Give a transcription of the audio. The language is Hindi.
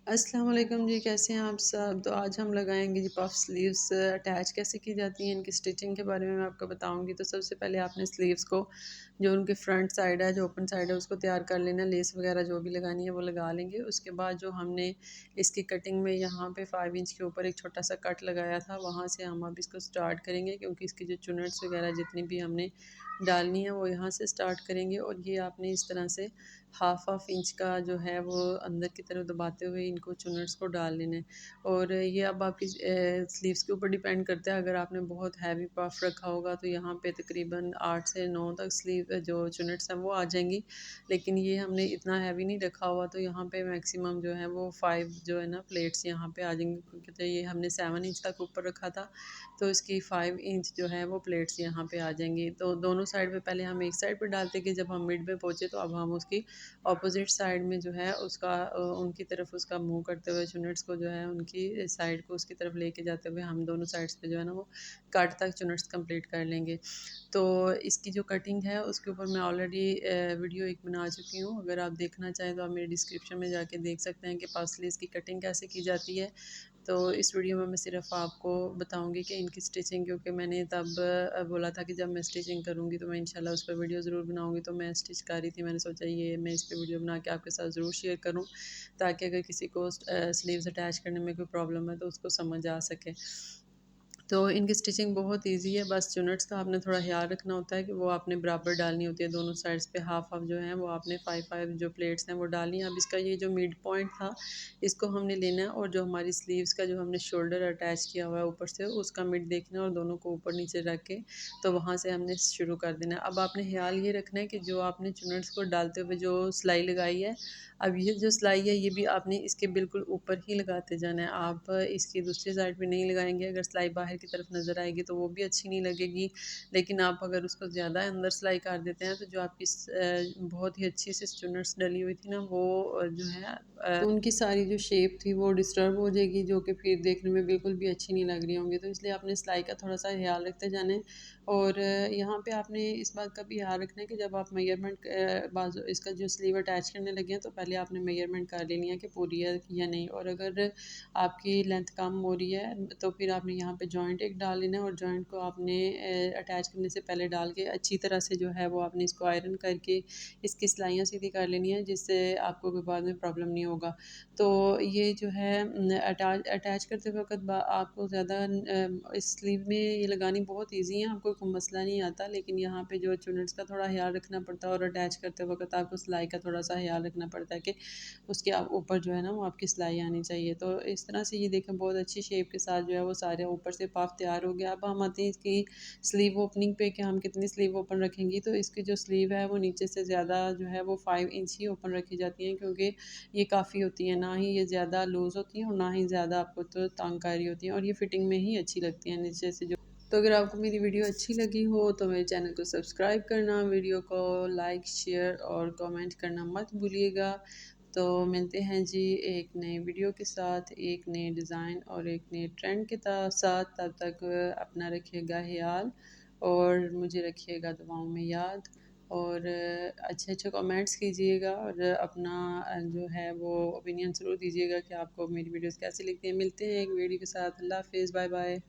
अस्सलाम वालेकुम जी, कैसे हैं आप सब। तो आज हम लगाएंगे जी पफ स्लीव्स अटैच कैसे की जाती हैं, इनकी स्टिचिंग के बारे में मैं आपको बताऊंगी। तो सबसे पहले आपने स्लीव्स को जो उनकी फ्रंट साइड है, जो ओपन साइड है, उसको तैयार कर लेना। लेस वगैरह जो भी लगानी है वो लगा लेंगे। उसके बाद जो हमने इसकी कटिंग में यहाँ पे 5 इंच के ऊपर एक छोटा सा कट लगाया था, वहाँ से हम अब इसको स्टार्ट करेंगे, क्योंकि इसकी जो चुनट्स वगैरह जितनी भी हमने डालनी है वो यहाँ से स्टार्ट करेंगे। और ये आपने इस तरह से हाफ इंच का जो है वो अंदर की तरफ दबाते हुए इनको चुनट्स को डाल लेना है। और ये अब आपकी स्लीव्स के ऊपर डिपेंड करता है। अगर आपने बहुत हैवी पफ रखा होगा तो यहाँ पे तकरीबन 8 से 9 तक स्लीव जो चुनट्स हैं वो आ जाएंगी। लेकिन ये हमने इतना हैवी नहीं रखा हुआ, तो यहाँ पे मैक्सिमम जो है वो 5 जो है ना प्लेट्स यहाँ पे आ जाएंगी, क्योंकि तो ये हमने 7 इंच तक ऊपर रखा था, तो इसकी 5 इंच जो है वो प्लेट्स यहाँ पे आ जाएंगी। तो दोनों साइड पे पहले हम एक साइड पे डालते कि जब हम मिड में पहुँचे तो अब हम उसकी अपोजिट साइड में जो है उसका उनकी तरफ उसका मुँह करते हुए चुनट्स को जो है उनकी साइड को उसकी तरफ लेके जाते हुए हम दोनों साइड्स पे जो है ना वो कट तक चुनट्स कंप्लीट कर लेंगे। तो इसकी जो कटिंग है उसके ऊपर मैं ऑलरेडी वीडियो एक बना चुकी हूँ। अगर आप देखना चाहें तो आप मेरे डिस्क्रिप्शन में जाके देख सकते हैं कि पार्सलीज की कटिंग कैसे की जाती है। तो इस वीडियो में मैं सिर्फ आपको बताऊंगी कि इनकी स्टिचिंग, क्योंकि मैंने तब बोला था कि जब मैं स्टिचिंग करूंगी तो मैं इंशाल्लाह उस पर वीडियो ज़रूर बनाऊंगी। तो मैं स्टिच कर रही थी, मैंने सोचा ये मैं इस पर वीडियो बना के आपके साथ ज़रूर शेयर करूं, ताकि अगर किसी को स्लीव्स अटैच करने में कोई प्रॉब्लम है तो उसको समझ आ सके। तो इनकी स्टिचिंग बहुत इजी है। बस चुनट्स का आपने थोड़ा ख्याल रखना होता है कि वो आपने बराबर डालनी होती है। दोनों साइड्स पे हाफ हाफ जो है वो आपने 5 जो प्लेट्स हैं वो डालनी है। अब इसका ये जो मिड पॉइंट था इसको हमने लेना है, और जो हमारी स्लीव्स का जो हमने शोल्डर अटैच किया हुआ है ऊपर से उसका मिड देखना है, और दोनों को ऊपर नीचे रख के तो वहाँ से हमने शुरू कर देना है। अब आपने ख्याल ये रखना है कि जो आपने चुनट्स को डालते हुए जो सिलाई लगाई है, अब ये जो सिलाई है ये भी आपने इसके बिल्कुल ऊपर ही लगाते जाना है। आप इसकी दूसरी साइड पे नहीं लगाएंगे। अगर सिलाई बाहर की तरफ नज़र आएगी तो वो भी अच्छी नहीं लगेगी। लेकिन आप अगर उसको ज़्यादा अंदर सिलाई कर देते हैं तो जो आपकी बहुत ही अच्छी सी चुनट्स डली हुई थी ना वो जो है तो उनकी सारी जो शेप थी वो डिस्टर्ब हो जाएगी, जो कि फिर देखने में बिल्कुल भी अच्छी नहीं लग रही होंगी। तो इसलिए आपने सिलाई का थोड़ा सा ख्याल रखते जाना है। और यहाँ पे आपने इस बात का भी ध्यान रखना है कि जब आप मेजरमेंट बाजू इसका जो स्लीव अटैच करने लगे हैं तो पहले आपने मेजरमेंट कर लेनी है कि पूरी है या नहीं। और अगर आपकी लेंथ कम हो रही है तो फिर आपने यहाँ पे जॉइंट एक डाल लेना है, और जॉइंट को आपने अटैच करने से पहले डाल के अच्छी तरह से जो है वो आपने इसको आयरन करके इसकी सिलाइयाँ सीधी कर लेनी है, जिससे आपको कोई बाद में प्रॉब्लम नहीं होगा। तो ये जो है अटैच करते वक्त आपको ज़्यादा इस स्लीव में ये लगानी बहुत ईजी है, आपको कोई मसला नहीं आता। लेकिन यहाँ पे जो चुनट्स का थोड़ा ख्याल रखना पड़ता है, और अटैच करते वक्त आपको सिलाई का थोड़ा सा ख्याल रखना पड़ता है कि उसके ऊपर जो है ना वो आपकी सिलाई आनी चाहिए। तो इस तरह से ये देखें बहुत अच्छी शेप के साथ जो है वो सारे ऊपर से पफ तैयार हो गया। अब हम आते हैं इसकी स्लीव ओपनिंग पे कि हम कितनी स्लीव ओपन रखेंगी। तो इसकी जो स्लीव है वो नीचे से ज़्यादा जो है वो 5 इंच ही ओपन रखी जाती हैं, क्योंकि ये काफ़ी होती है, ना ही ये ज़्यादा लूज़ होती हैं और ना ही ज़्यादा आपको तो तंग कारी होती हैं, और ये फिटिंग में ही अच्छी लगती हैं नीचे से जो। तो अगर आपको मेरी वीडियो अच्छी लगी हो तो मेरे चैनल को सब्सक्राइब करना, वीडियो को लाइक शेयर और कमेंट करना मत भूलिएगा। तो मिलते हैं जी एक नए वीडियो के साथ, एक नए डिज़ाइन और एक नए ट्रेंड के साथ। तब तक अपना रखिएगा ख्याल और मुझे रखिएगा दुआओं में याद। और अच्छे अच्छे कमेंट्स कीजिएगा, और अपना जो है वो ओपिनियन ज़रूर दीजिएगा कि आपको मेरी वीडियोस कैसी लगती हैं। मिलते हैं एक वीडियो के साथ। अल्लाह हाफ़िज़, बाय बाय।